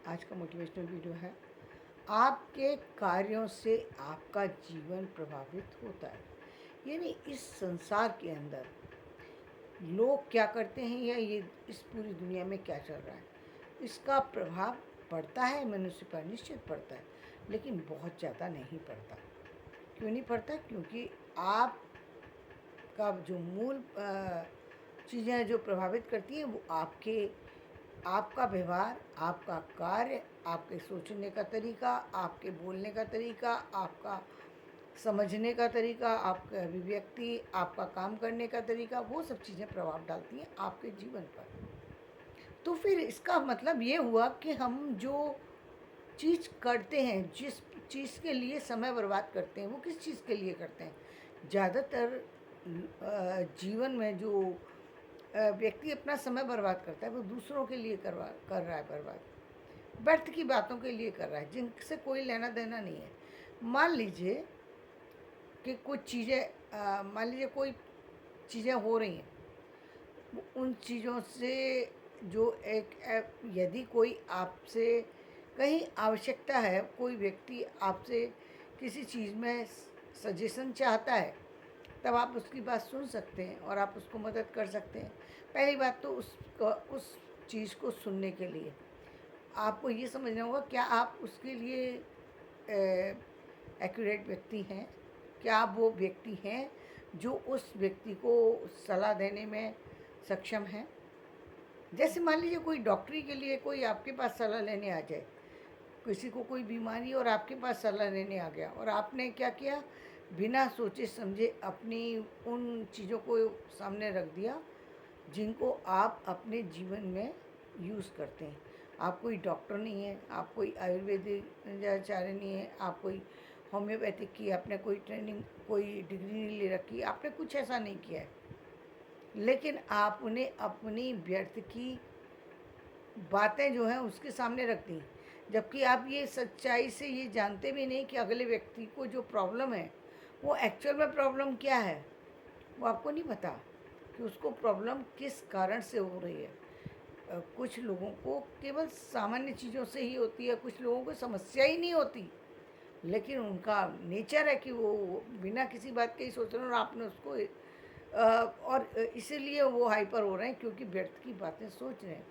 आज का motivational video है। आपके कार्यों से आपका जीवन प्रभावित होता है। यानी इस संसार के अंदर लोग क्या करते हैं या ये इस पूरी दुनिया में क्या चल रहा है, इसका प्रभाव पड़ता है मनुष्य पर, निश्चित पड़ता है, लेकिन बहुत ज़्यादा नहीं पड़ता। क्यों नहीं पड़ता? क्योंकि आपका जो मूल चीज़ें जो प्रभावित करती हैं वो आपका व्यवहार, आपका कार्य, आपके सोचने का तरीका, आपके बोलने का तरीका, आपका समझने का तरीका, आपका अभिव्यक्ति, आपका काम करने का तरीका, वो सब चीज़ें प्रभाव डालती हैं आपके जीवन पर। तो फिर इसका मतलब ये हुआ कि हम जो चीज़ करते हैं, जिस चीज़ के लिए समय बर्बाद करते हैं, वो किस चीज़ के लिए करते हैं? ज़्यादातर जीवन में जो व्यक्ति अपना समय बर्बाद करता है वो दूसरों के लिए कर रहा है बर्बाद, व्यर्थ की बातों के लिए कर रहा है जिनसे कोई लेना देना नहीं है। मान लीजिए कि कुछ चीज़ें, मान लीजिए कोई चीज़ें हो रही हैं, उन चीज़ों से जो यदि कोई आपसे कहीं आवश्यकता है, कोई व्यक्ति आपसे किसी चीज़ में सजेशन चाहता है, तब आप उसकी बात सुन सकते हैं और आप उसको मदद कर सकते हैं। पहली बात तो उस चीज़ को सुनने के लिए आपको ये समझना होगा, क्या आप उसके लिए एक्यूरेट व्यक्ति हैं? क्या आप वो व्यक्ति हैं जो उस व्यक्ति को सलाह देने में सक्षम हैं? जैसे मान लीजिए कोई डॉक्टरी के लिए कोई आपके पास सलाह लेने आ जाए, किसी को कोई बीमारी और आपके पास सलाह लेने आ गया और आपने क्या किया, बिना सोचे समझे अपनी उन चीज़ों को सामने रख दिया जिनको आप अपने जीवन में यूज़ करते हैं। आप कोई डॉक्टर नहीं है, आप कोई आयुर्वेदिक आचार्य नहीं है, आप कोई होम्योपैथिक की आपने कोई ट्रेनिंग, कोई डिग्री नहीं ले रखी, आपने कुछ ऐसा नहीं किया है, लेकिन आपने अपनी व्यर्थ की बातें जो हैं उसके सामने रख दी, जबकि आप ये सच्चाई से ये जानते भी नहीं कि अगले व्यक्ति को जो प्रॉब्लम है वो एक्चुअल में प्रॉब्लम क्या है, वो आपको नहीं पता कि उसको प्रॉब्लम किस कारण से हो रही है। कुछ लोगों को केवल सामान्य चीज़ों से ही होती है, कुछ लोगों को समस्या ही नहीं होती, लेकिन उनका नेचर है कि वो बिना किसी बात के ही सोच रहे हैं और आपने उसको और इसीलिए वो हाइपर हो रहे हैं क्योंकि व्यर्थ की बातें सोच रहे हैं।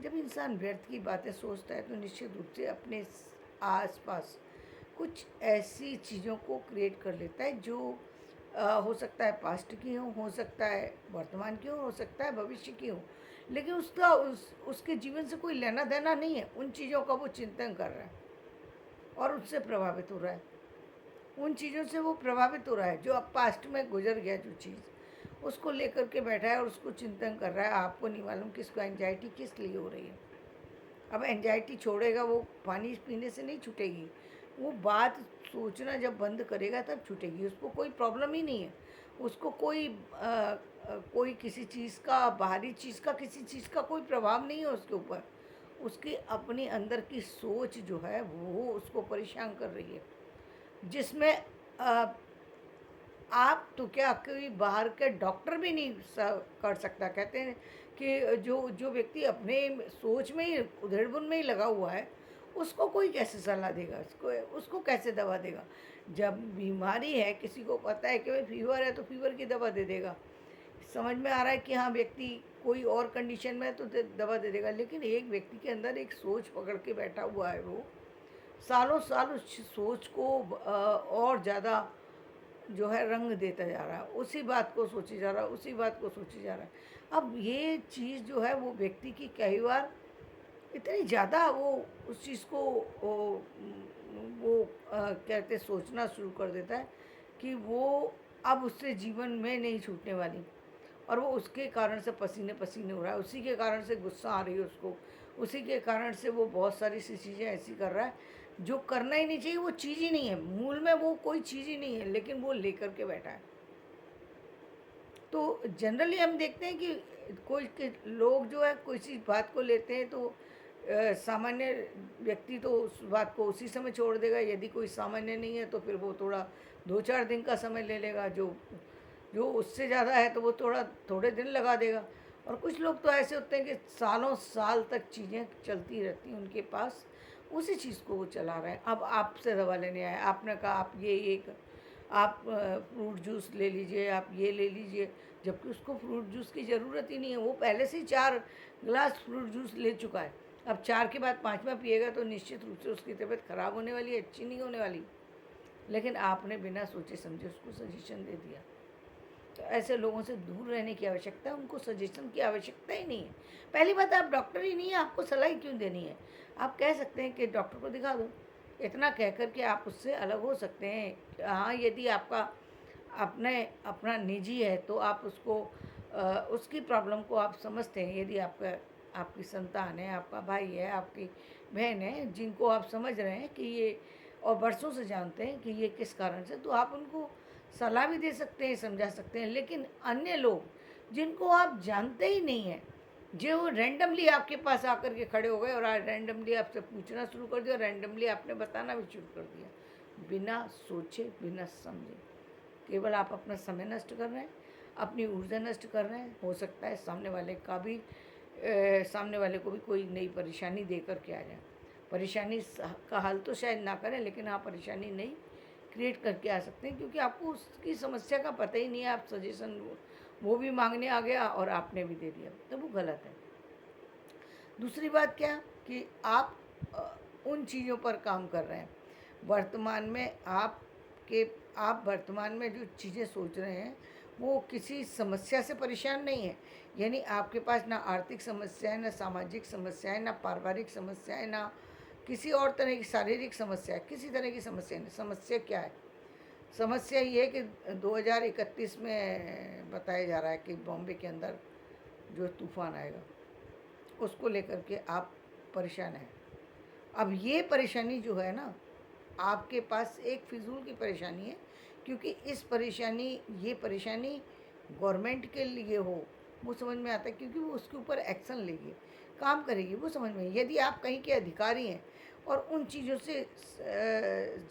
जब इंसान व्यर्थ की बातें सोचता है तो निश्चित रूप से अपने आसपास कुछ ऐसी चीज़ों को क्रिएट कर लेता है जो हो सकता है पास्ट की हो सकता है वर्तमान की हो सकता है भविष्य की हो, लेकिन उसके जीवन से कोई लेना देना नहीं है। उन चीज़ों का वो चिंतन कर रहा है और उससे प्रभावित हो रहा है। उन चीज़ों से वो प्रभावित हो रहा है जो अब पास्ट में गुजर गया, जो चीज़ उसको लेकर के बैठा है और उसको चिंतन कर रहा है। आपको नहीं मालूम कि इसको एंजाइटी किस लिए हो रही है। अब एंजाइटी छोड़ेगा, वो पानी पीने से नहीं छूटेगी, वो बात सोचना जब बंद करेगा तब छूटेगी। उसको कोई प्रॉब्लम ही नहीं है, उसको कोई किसी चीज़ का, बाहरी चीज़ का, किसी चीज़ का कोई प्रभाव नहीं है उसके ऊपर। उसकी अपने अंदर की सोच जो है वो उसको परेशान कर रही है, जिसमें अ, आप तो क्या, कोई बाहर के डॉक्टर भी नहीं कर सकता। कहते हैं कि जो जो व्यक्ति अपने सोच में ही, उधेड़बुन में ही लगा हुआ है, उसको कोई कैसे सलाह देगा, उसको कैसे दवा देगा? जब बीमारी है, किसी को पता है कि भाई फीवर है तो फीवर की दवा दे देगा, समझ में आ रहा है कि हाँ व्यक्ति कोई और कंडीशन में है तो दवा दे देगा, लेकिन एक व्यक्ति के अंदर एक सोच पकड़ के बैठा हुआ है, वो सालों साल उस सोच को और ज़्यादा जो है रंग देता जा रहा है, उसी बात को सोची जा रहा है, उसी बात को सोची जा रहा है। अब ये चीज़ जो है वो व्यक्ति की कई बार इतनी ज़्यादा वो उस चीज़ को कहते सोचना शुरू कर देता है कि वो अब उससे जीवन में नहीं छूटने वाली, और वो उसके कारण से पसीने पसीने हो रहा है, उसी के कारण से गुस्सा आ रही है उसको, उसी के कारण से वो बहुत सारी सी चीज़ें ऐसी कर रहा है जो करना ही नहीं चाहिए। वो चीज़ ही नहीं है, मूल में वो कोई चीज़ ही नहीं है, लेकिन वो लेकर के बैठा है। तो जनरली हम देखते हैं कि कोई के लोग जो है किसी बात को लेते हैं तो सामान्य व्यक्ति तो उस बात को उसी समय छोड़ देगा, यदि कोई सामान्य नहीं है तो फिर वो थोड़ा 2-4 दिन का समय ले लेगा, जो जो उससे ज़्यादा है तो वो थोड़े दिन लगा देगा। और कुछ लोग तो ऐसे होते हैं कि सालों साल तक चीज़ें चलती रहती हैं उनके पास, उसी चीज़ को वो चला रहे हैं। अब आपसे दवा लेने आए, आपने कहा आप ये आप फ्रूट जूस ले लीजिए, आप ये ले लीजिए, जबकि उसको फ्रूट जूस की ज़रूरत ही नहीं है। वो पहले से ही 4 ग्लास फ्रूट जूस ले चुका है। अब 4 के बाद 5वां पिएगा तो निश्चित रूप से उसकी तबीयत खराब होने वाली है, अच्छी नहीं होने वाली। लेकिन आपने बिना सोचे समझे उसको सजेशन दे दिया। तो ऐसे लोगों से दूर रहने की आवश्यकता है, उनको सजेशन की आवश्यकता ही नहीं है। पहली बात, आप डॉक्टर ही नहीं है, आपको सलाह ही क्यों देनी है? आप कह सकते हैं कि डॉक्टर को दिखा दो। इतना कह कर के आप उससे अलग हो सकते हैं। हाँ, यदि आपका अपने अपना निजी है तो आप उसको उसकी प्रॉब्लम को आप समझते हैं। यदि आपका आपकी संतान है, आपका भाई है, आपकी बहन है, जिनको आप समझ रहे हैं कि ये और बरसों से जानते हैं कि ये किस कारण से, तो आप उनको सलाह भी दे सकते हैं, समझा सकते हैं। लेकिन अन्य लोग जिनको आप जानते ही नहीं हैं, जो रैंडमली आपके पास आकर के खड़े हो गए और आज रैंडमली आपसे पूछना शुरू कर दिया, रैंडमली आपने बताना भी शुरू कर दिया, बिना सोचे बिना समझे, केवल आप अपना समय नष्ट कर रहे हैं, अपनी ऊर्जा नष्ट कर रहे हैं। हो सकता है सामने वाले को भी कोई नई परेशानी दे कर के आ जाए। परेशानी का हल तो शायद ना करें, लेकिन हाँ, परेशानी नई क्रिएट करके आ सकते हैं, क्योंकि आपको उसकी समस्या का पता ही नहीं है। आप सजेशन वो भी मांगने आ गया और आपने भी दे दिया, तो वो गलत है। दूसरी बात क्या कि आप उन चीज़ों पर काम कर रहे हैं वर्तमान में। आप वर्तमान में जो चीज़ें सोच रहे हैं वो किसी समस्या से परेशान नहीं है। यानी आपके पास ना आर्थिक समस्या है, ना सामाजिक समस्या है, ना पारिवारिक समस्या है, ना किसी और तरह की शारीरिक समस्या है, किसी तरह की समस्या नहीं। समस्या क्या है? समस्या ये है कि 2031 में बताया जा रहा है कि बॉम्बे के अंदर जो तूफ़ान आएगा, उसको लेकर के आप परेशान हैं। अब ये परेशानी जो है ना, आपके पास एक फिजूल की परेशानी है, क्योंकि ये परेशानी गवर्नमेंट के लिए हो, वो समझ में आता है, क्योंकि वो उसके ऊपर एक्शन लेगी, काम करेगी, वो समझ में। यदि आप कहीं के अधिकारी हैं और उन चीज़ों से उस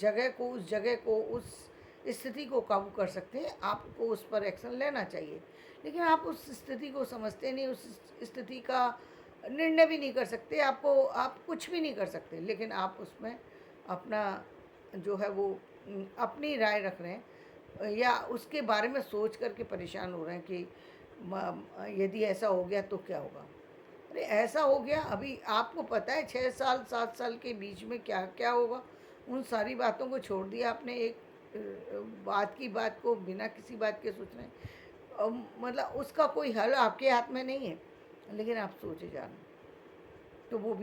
जगह को उस स्थिति को काबू कर सकते हैं, आपको उस पर एक्शन लेना चाहिए। लेकिन आप उस स्थिति को समझते नहीं, उस स्थिति का निर्णय भी नहीं कर सकते, आप कुछ भी नहीं कर सकते, लेकिन आप उसमें अपना जो है वो अपनी राय रख रहे हैं, या उसके बारे में सोच करके परेशान हो रहे हैं कि यदि ऐसा हो गया तो क्या होगा। अरे ऐसा हो गया, अभी आपको पता है 6 साल 7 साल के बीच में क्या क्या होगा। उन सारी बातों को छोड़ दिया आपने, एक बात को बिना किसी बात के सोच रहे हैं। मतलब उसका कोई हल आपके हाथ में नहीं है, लेकिन आप सोचे जा रहे हैं, तो वो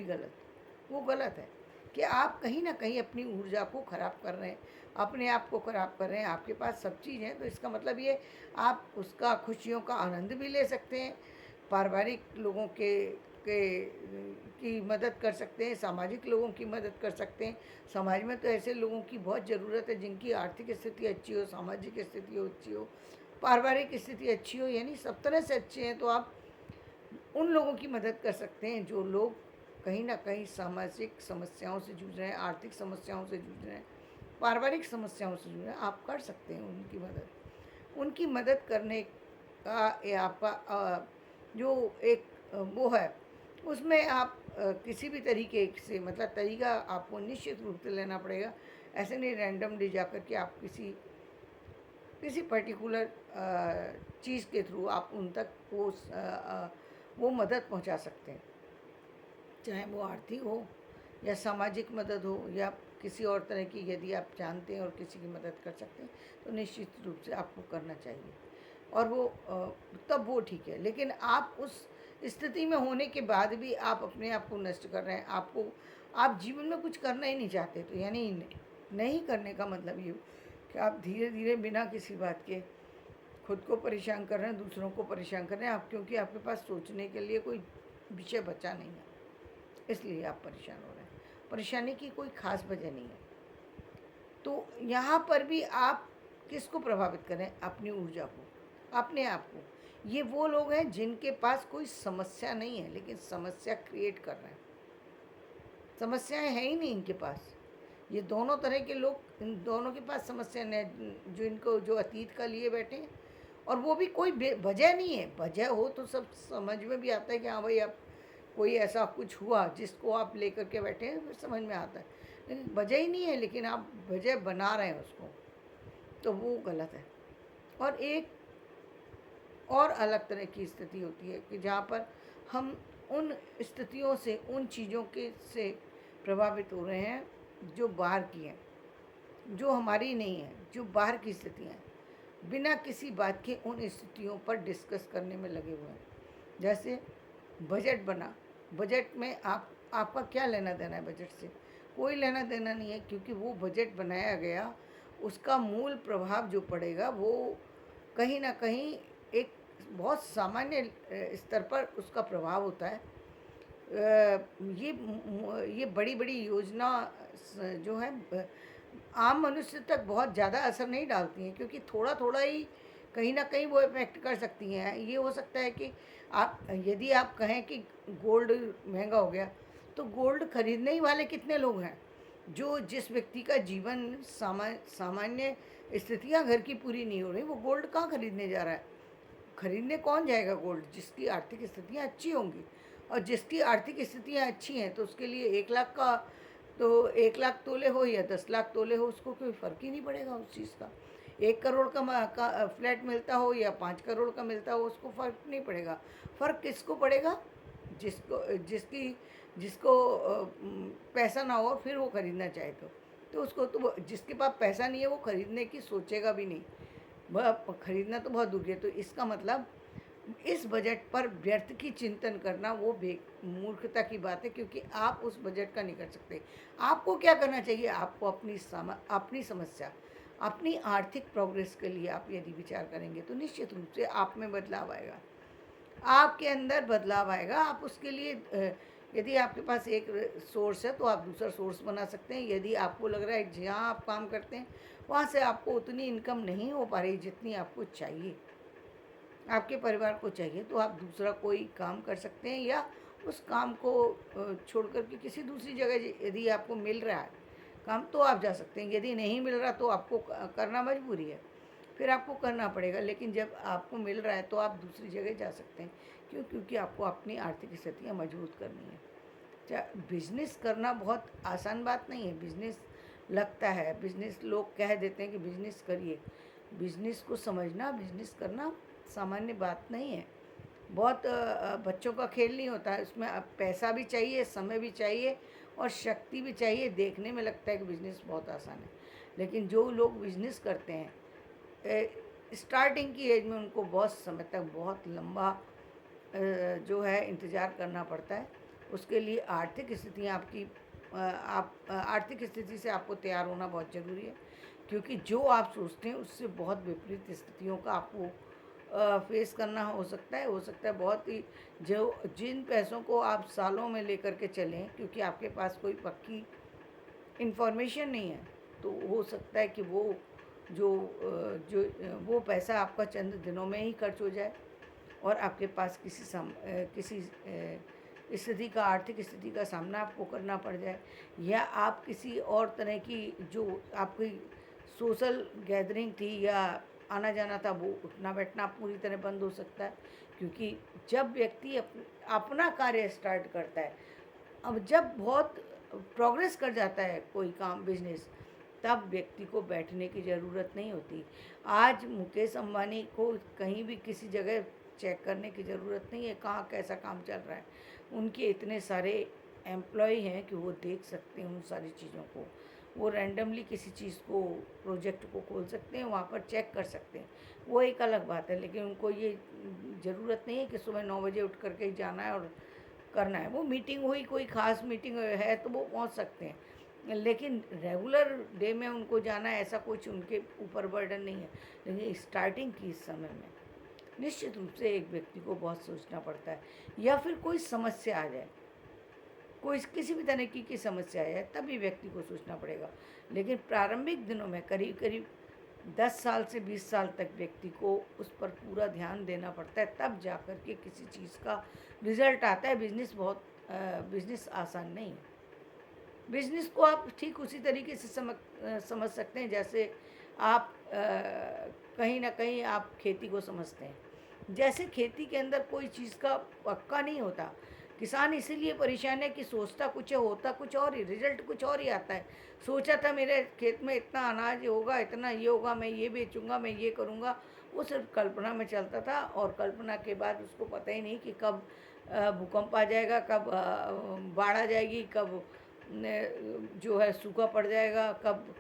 गलत है कि आप कहीं ना कहीं अपनी ऊर्जा को ख़राब कर रहे हैं, अपने आप को ख़राब कर रहे हैं। आपके पास सब चीज़ है, तो इसका मतलब ये आप उसका खुशियों का आनंद भी ले सकते हैं, पारिवारिक लोगों के की मदद कर सकते हैं, सामाजिक लोगों की मदद कर सकते हैं। समाज में तो ऐसे लोगों की बहुत ज़रूरत है जिनकी आर्थिक स्थिति अच्छी हो, सामाजिक स्थिति अच्छी हो, पारिवारिक स्थिति अच्छी हो, यानी सब तरह से अच्छे हैं। तो आप उन लोगों की मदद कर सकते हैं जो लोग कहीं ना कहीं सामाजिक समस्याओं से जूझ रहे हैं, आर्थिक समस्याओं से जूझ रहे हैं, पारिवारिक समस्याओं से जूझ रहे हैं। आप कर सकते हैं उनकी मदद करने का ये आपका जो एक वो है, उसमें आप किसी भी तरीके से, मतलब तरीका आपको निश्चित रूप से लेना पड़ेगा। ऐसे नहीं रैंडमली जा कर के आप किसी पर्टिकुलर चीज़ के थ्रू आप उन तक वो मदद पहुंचा सकते हैं, चाहे वो आर्थिक हो या सामाजिक मदद हो या किसी और तरह की। यदि आप जानते हैं और किसी की मदद कर सकते हैं तो निश्चित रूप से आपको करना चाहिए, और वो तब वो ठीक है। लेकिन आप उस स्थिति में होने के बाद भी आप अपने आप को नष्ट कर रहे हैं, आप जीवन में कुछ करना ही नहीं चाहते, तो यानी नहीं करने का मतलब ये कि आप धीरे धीरे बिना किसी बात के खुद को परेशान कर रहे हैं, दूसरों को परेशान कर रहे हैं आप, क्योंकि आपके पास सोचने के लिए कोई विषय बचा नहीं है, इसलिए आप परेशान हो रहे हैं। परेशानी की कोई ख़ास वजह नहीं है। तो यहाँ पर भी आप किसको प्रभावित करें? अपनी ऊर्जा को, अपने आप को। ये वो लोग हैं जिनके पास कोई समस्या नहीं है, लेकिन समस्या क्रिएट कर रहे हैं। समस्याएं हैं ही नहीं इनके पास। ये दोनों तरह के लोग, इन दोनों के पास समस्या नहीं, जो अतीत का लिए बैठे हैं और वो भी कोई वजह नहीं है। वजह हो तो सब समझ में भी आता है कि हाँ भाई, अब कोई ऐसा कुछ हुआ जिसको आप लेकर के बैठे हैं, फिर समझ में आता है। लेकिन वजह ही नहीं है, लेकिन आप वजह बना रहे हैं उसको, तो वो गलत है। और एक और अलग तरह की स्थिति होती है कि जहाँ पर हम उन स्थितियों से, उन चीज़ों के से प्रभावित हो रहे हैं जो बाहर की हैं, जो हमारी नहीं है, जो बाहर की स्थितियाँ हैं, बिना किसी बात के उन स्थितियों पर डिस्कस करने में लगे हुए हैं। जैसे बजट बना, बजट में आपका क्या लेना देना है बजट से? कोई लेना देना नहीं है, क्योंकि वो बजट बनाया गया, उसका मूल प्रभाव जो पड़ेगा वो कहीं ना कहीं एक बहुत सामान्य स्तर पर उसका प्रभाव होता है। ये बड़ी बड़ी योजना जो है आम मनुष्य तक बहुत ज़्यादा असर नहीं डालती हैं, क्योंकि थोड़ा थोड़ा ही कहीं ना कहीं वो इफेक्ट कर सकती हैं। ये हो सकता है कि आप, यदि आप कहें कि गोल्ड महंगा हो गया, तो गोल्ड खरीदने ही वाले कितने लोग हैं? जो जिस व्यक्ति का जीवन सामान्य स्थितियां घर की पूरी नहीं हो रही, वो गोल्ड कहाँ खरीदने जा रहा है? खरीदने कौन जाएगा गोल्ड? जिसकी आर्थिक स्थितियाँ अच्छी होंगी। और जिसकी आर्थिक स्थितियाँ अच्छी हैं, तो उसके लिए 1 लाख का, तो 1 लाख तोले हो या 10 लाख तोले हो, उसको कोई फ़र्क ही नहीं पड़ेगा उस चीज़ का। 1 करोड़ का फ्लैट मिलता हो या 5 करोड़ का मिलता हो, उसको फ़र्क नहीं पड़ेगा। फ़र्क किसको पड़ेगा? जिसकी जिसको पैसा ना हो, फिर वो खरीदना चाहे तो उसको तो, जिसके पास पैसा नहीं है वो खरीदने की सोचेगा भी नहीं। वह खरीदना तो बहुत दूर है। तो इसका मतलब इस बजट पर व्यर्थ की चिंतन करना वो मूर्खता की बात है, क्योंकि आप उस बजट का नहीं कर सकते। आपको क्या करना चाहिए? आपको अपनी समस्या, अपनी आर्थिक प्रोग्रेस के लिए आप यदि विचार करेंगे, तो निश्चित रूप से आप में बदलाव आएगा, आपके अंदर बदलाव आएगा। आप उसके लिए यदि आपके पास एक सोर्स है, तो आप दूसरा सोर्स बना सकते हैं। यदि आपको लग रहा है जहाँ आप काम करते हैं वहाँ से आपको उतनी इनकम नहीं हो पा रही जितनी आपको चाहिए, आपके परिवार को चाहिए, तो आप दूसरा कोई काम कर सकते हैं, या उस काम को छोड़ कर के किसी दूसरी जगह यदि आपको मिल रहा है काम, तो आप जा सकते हैं। यदि नहीं मिल रहा तो आपको करना मजबूरी है, फिर आपको करना पड़ेगा। लेकिन जब आपको मिल रहा है तो आप दूसरी जगह जा सकते हैं। क्यों? क्योंकि आपको अपनी आर्थिक स्थितियाँ मजबूत करनी है। बिजनेस करना बहुत आसान बात नहीं है। बिजनेस लगता है, बिजनेस लोग कह देते हैं कि बिजनेस करिए। बिजनेस को समझना, बिजनेस करना सामान्य बात नहीं है। बहुत बच्चों का खेल नहीं होता है। उसमें अब पैसा भी चाहिए, समय भी चाहिए और शक्ति भी चाहिए। देखने में लगता है कि बिजनेस बहुत आसान है, लेकिन जो लोग बिजनेस करते हैं, स्टार्टिंग की एज में उनको बहुत समय तक, बहुत लंबा जो है इंतज़ार करना पड़ता है। उसके लिए आर्थिक स्थितियाँ आपकी, आप आर्थिक स्थिति से आपको तैयार होना बहुत ज़रूरी है, क्योंकि जो आप सोचते हैं उससे बहुत विपरीत स्थितियों का आपको फेस करना हो सकता है बहुत ही, जो जिन पैसों को आप सालों में लेकर के चलें, क्योंकि आपके पास कोई पक्की इन्फॉर्मेशन नहीं है, तो हो सकता है कि वो पैसा आपका चंद दिनों में ही खर्च हो जाए, और आपके पास किसी स्थिति का, आर्थिक स्थिति का सामना आपको करना पड़ जाए, या आप किसी और तरह की जो आपकी सोशल गैदरिंग थी या आना जाना था, वो उठना बैठना पूरी तरह बंद हो सकता है। क्योंकि जब व्यक्ति अपना कार्य स्टार्ट करता है, अब जब बहुत प्रोग्रेस कर जाता है कोई काम, बिजनेस, तब व्यक्ति को बैठने की ज़रूरत नहीं होती। आज मुकेश अंबानी को कहीं भी किसी जगह चेक करने की ज़रूरत नहीं है कहाँ कैसा काम चल रहा है। उनके इतने सारे एम्प्लॉय हैं कि वो देख सकते हैं उन सारी चीज़ों को। वो रैंडमली किसी चीज़ को, प्रोजेक्ट को खोल सकते हैं, वहाँ पर चेक कर सकते हैं। वो एक अलग बात है, लेकिन उनको ये ज़रूरत नहीं है कि सुबह 9 बजे उठ कर के ही जाना है और करना है। वो मीटिंग हुई, कोई ख़ास मीटिंग है तो वो पहुँच सकते हैं, लेकिन रेगुलर डे में उनको जाना है, ऐसा कुछ उनके ऊपर बर्डन नहीं है। लेकिन स्टार्टिंग की इस समय में निश्चित रूप से एक व्यक्ति को बहुत सोचना पड़ता है, या फिर कोई समस्या आ जाए, कोई किसी भी तरह की समस्या आ जाए, तभी व्यक्ति को सोचना पड़ेगा। लेकिन प्रारंभिक दिनों में करीब करीब 10 साल से 20 साल तक व्यक्ति को उस पर पूरा ध्यान देना पड़ता है, तब जा कर के किसी चीज़ का रिज़ल्ट आता है। बिज़नेस आसान नहीं है। बिज़नेस को आप ठीक उसी तरीके से समझ सकते हैं जैसे आप कहीं न कहीं आप खेती को समझते हैं। जैसे खेती के अंदर कोई चीज़ का पक्का नहीं होता। किसान इसीलिए परेशान है कि सोचता कुछ है, होता कुछ और ही, रिज़ल्ट कुछ और ही आता है। सोचा था मेरे खेत में इतना अनाज होगा, इतना ये होगा, मैं ये बेचूँगा, मैं ये करूँगा, वो सिर्फ़ कल्पना में चलता था और कल्पना के बाद उसको पता ही नहीं कि कब भूकंप आ जाएगा, कब बाढ़ आ जाएगी, कब जो है सूखा पड़ जाएगा, कब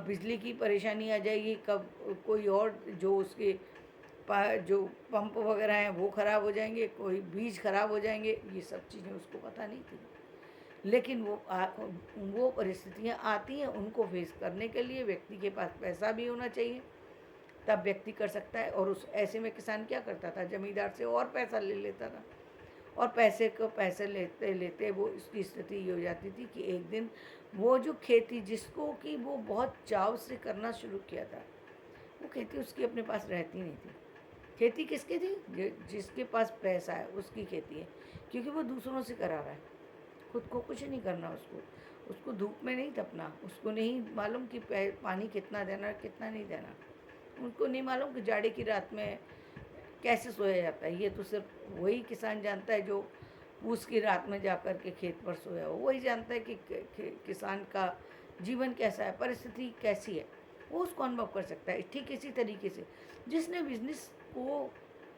बिजली की परेशानी आ जाएगी, कब कोई और जो उसके जो पंप वगैरह हैं वो ख़राब हो जाएंगे, कोई बीज ख़राब हो जाएंगे, ये सब चीज़ें उसको पता नहीं थी। लेकिन वो परिस्थितियाँ आती हैं, उनको फेस करने के लिए व्यक्ति के पास पैसा भी होना चाहिए, तब व्यक्ति कर सकता है। और उस ऐसे में किसान क्या करता था, ज़मींदार से और पैसा ले लेता था, और पैसे लेते लेते वो उसकी स्थिति ये हो जाती थी कि एक दिन वो जो खेती जिसको कि वो बहुत चाव से करना शुरू किया था, वो खेती उसकी अपने पास रहती नहीं थी। खेती किसकी थी, जिसके पास पैसा है उसकी खेती है, क्योंकि वो दूसरों से करा रहा है, खुद को कुछ नहीं करना। उसको धूप में नहीं तपना, उसको नहीं मालूम कि पानी कितना देना कितना नहीं देना, उनको नहीं मालूम कि जाड़े की रात में कैसे सोया जाता है। ये तो सिर्फ वही किसान जानता है जो पूस की रात में जाकर के खेत पर सोया हो, वही जानता है कि किसान का जीवन कैसा है, परिस्थिति कैसी है, वो उसको अनुभव कर सकता है। ठीक इसी तरीके से जिसने बिजनेस को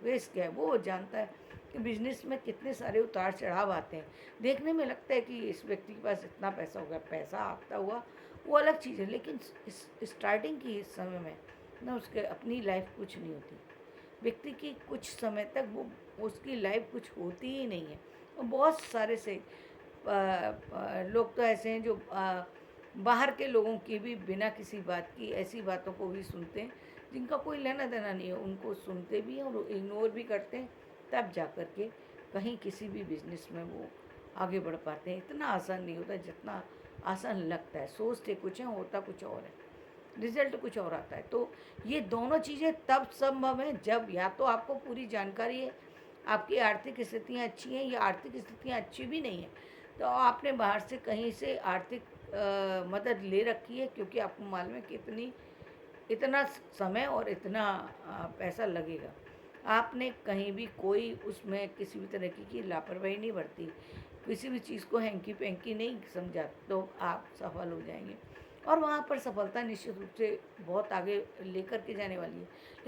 फेस किया है वो जानता है कि बिजनेस में कितने सारे उतार चढ़ाव आते हैं। देखने में लगता है कि इस व्यक्ति के पास इतना पैसा हो गया, पैसा आता हुआ वो अलग चीज़ है, लेकिन इस स्टार्टिंग की इस समय में ना उसके अपनी लाइफ कुछ नहीं होती। व्यक्ति की कुछ समय तक वो उसकी लाइफ कुछ होती ही नहीं है। और बहुत सारे से लोग तो ऐसे हैं जो बाहर के लोगों की भी बिना किसी बात की ऐसी बातों को भी सुनते हैं जिनका कोई लेना देना नहीं है, उनको सुनते भी हैं और इग्नोर भी करते हैं, तब जा कर के कहीं किसी भी बिजनेस में वो आगे बढ़ पाते हैं। इतना आसान नहीं होता जितना आसान लगता है। सोचते कुछ है, होता कुछ और है, रिजल्ट कुछ और आता है। तो ये दोनों चीज़ें तब संभव हैं जब या तो आपको पूरी जानकारी है, आपकी आर्थिक स्थितियाँ अच्छी हैं, या आर्थिक स्थितियाँ अच्छी भी नहीं हैं तो आपने बाहर से कहीं से आर्थिक मदद ले रखी है, क्योंकि आपको मालूम है कि इतना समय और इतना पैसा लगेगा। आपने कहीं भी कोई उसमें किसी भी तरह की लापरवाही नहीं बरती, किसी भी चीज़ को हैंकी पैंकी नहीं समझा, तो आप सफल हो जाएंगे। और वहाँ पर सफलता निश्चित रूप से बहुत आगे लेकर के जाने वाली है।